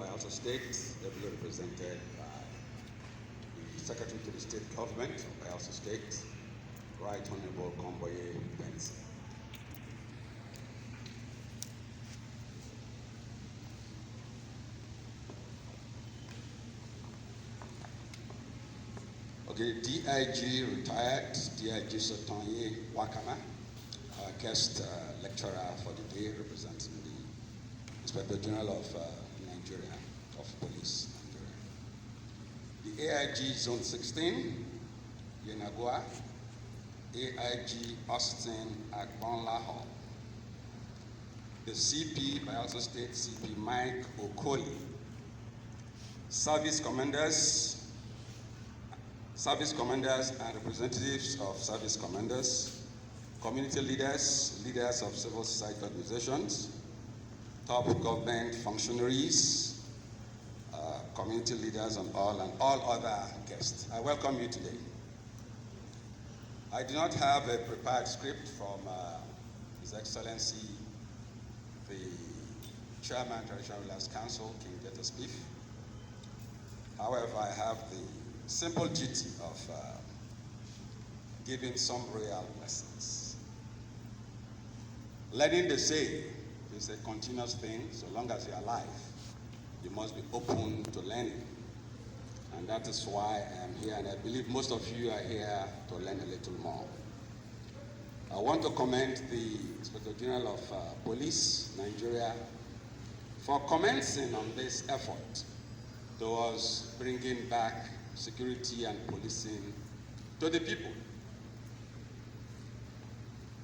Bayelsa State, ably represented by the Secretary to the State Government of Bayelsa State, Right Honorable Komboye Benson. Okay, DIG retired, DIG Sotonye Wakama, our guest lecturer for the day, representing the Inspector General of Nigeria, of Police Nigeria. The AIG Zone 16, Yenagua, AIG Austin Agbonlaho, the CP, Bayelsa State CP Mike Okoli, service commanders and representatives of service commanders, community leaders, leaders of civil society organizations, top government functionaries, community leaders and all other guests. I welcome you today. I do not have a prepared script from His Excellency, the Chairman, Traditional Rulers Council, King Jetta Spiff. However, I have the simple duty of giving some real lessons. Learning, they say, is a continuous thing. So long as you're alive, you must be open to learning. And that is why I am here, and I believe most of you are here to learn a little more. I want to commend the Inspector General of Police, Nigeria, for commencing on this effort towards bringing back security and policing to the people.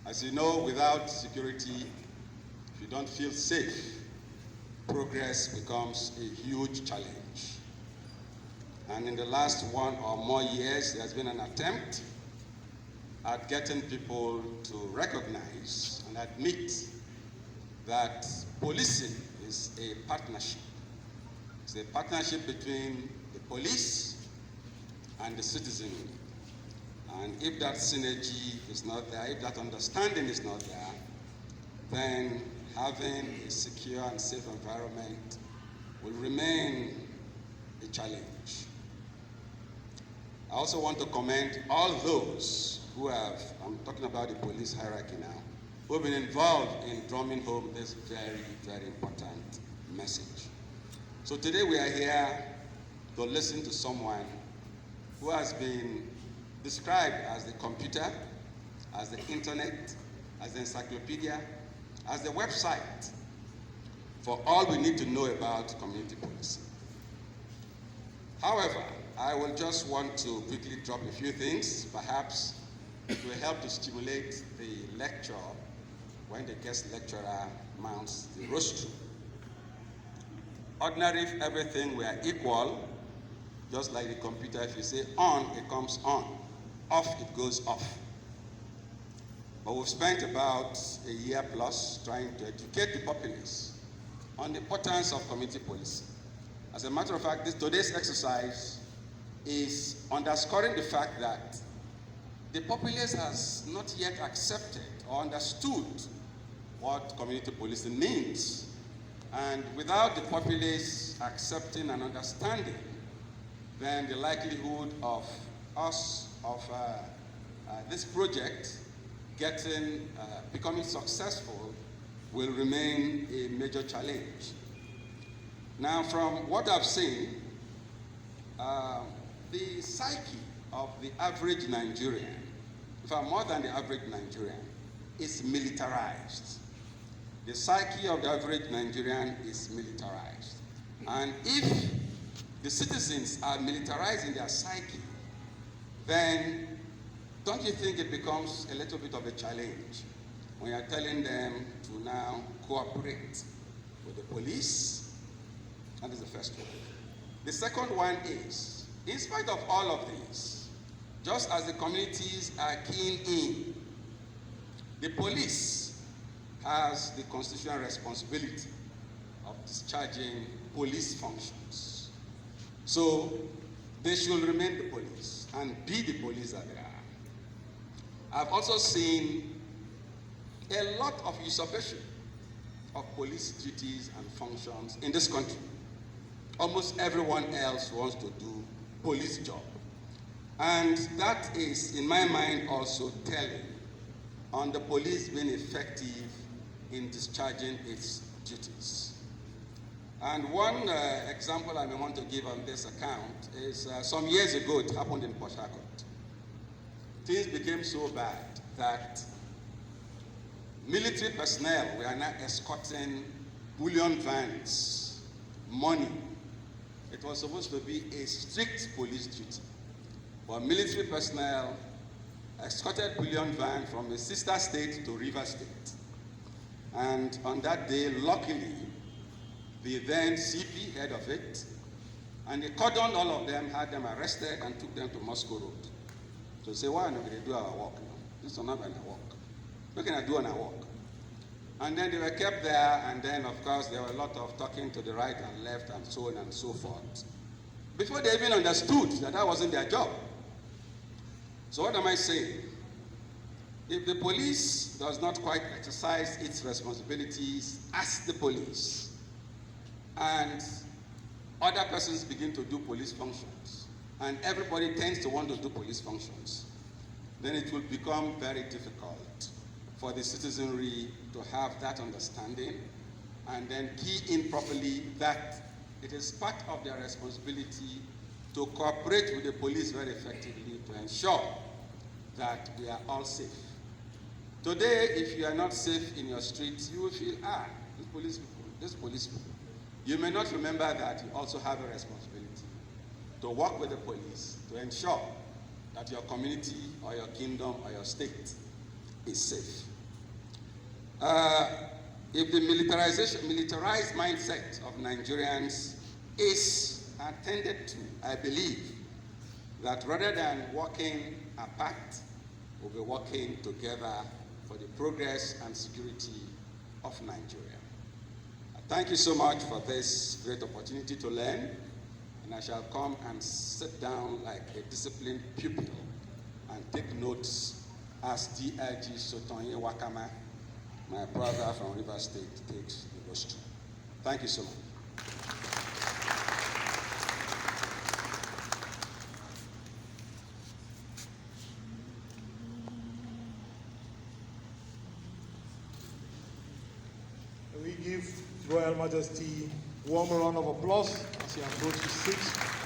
As you know, without security, if you don't feel safe, progress becomes a huge challenge. And in the last 1 or more years, there's been an attempt at getting people to recognize and admit that policing is a partnership. It's a partnership between the police and the citizenry. And if that synergy is not there, if that understanding is not there, then having a secure and safe environment will remain a challenge. I also want to commend all those who have, I'm talking about the police hierarchy now, who have been involved in drumming home this very, very important message. So today we are here to listen to someone who has been described as the computer, as the internet, as the encyclopedia, as the website for all we need to know about community policing. However, I will just want to quickly drop a few things. Perhaps it will help to stimulate the lecture when the guest lecturer mounts the rostrum. Ordinarily, if everything were equal, just like the computer, if you say on, it comes on. Off, it goes off. But we've spent about a year plus trying to educate the populace on the importance of community policing. As a matter of fact, today's exercise is underscoring the fact that the populace has not yet accepted or understood what community policing means. And without the populace accepting and understanding, then the likelihood of us, this project becoming successful will remain a major challenge. Now, from what I've seen, the psyche of the average Nigerian, in fact more than the average Nigerian, is militarized. The psyche of the average Nigerian is militarized. And if the citizens are militarizing their psyche, then don't you think it becomes a little bit of a challenge when you're telling them to now cooperate with the police? That is the first one. The second one is, in spite of all of this, just as the communities are keen in, the police has the constitutional responsibility of discharging police functions. So they should remain the police and be the police that they are. I've also seen a lot of usurpation of police duties and functions in this country. almost everyone else wants to do police job. And that is, in my mind, also telling on the police being effective in discharging its duties. And one example I may want to give on this account is some years ago, it happened in Port Harcourt. Things became so bad that military personnel were now escorting bullion vans, money. It was supposed to be a strict police duty. But military personnel escorted bullion van from a sister state to River State. And on that day, luckily, the then CP, head of it, and they cordoned all of them, had them arrested, and took them to Moscow Road. So say, why are we going to do our work now? This is not going to work. What can I do on our work? And then they were kept there, and then, of course, there were a lot of talking to the right and left, and so on and so forth, before they even understood that that wasn't their job. So what am I saying? If the police does not quite exercise its responsibilities as the police, and other persons begin to do police functions, and everybody tends to want to do police functions, then it will become very difficult for the citizenry to have that understanding and then key in properly that it is part of their responsibility to cooperate with the police very effectively to ensure that we are all safe. Today, if you are not safe in your streets, you will feel, these police people. You may not remember that you also have a responsibility to work with the police to ensure that your community or your kingdom or your state is safe. If the militarized mindset of Nigerians is attended to, I believe that rather than working apart, we'll be working together for the progress and security of Nigeria. Thank you so much for this great opportunity to learn, and I shall come and sit down like a disciplined pupil and take notes as DIG Sotonye Wakama, my brother from River State, takes the rostrum. Thank you so much. We give Royal Majesty a warm round of applause as he approaches 6.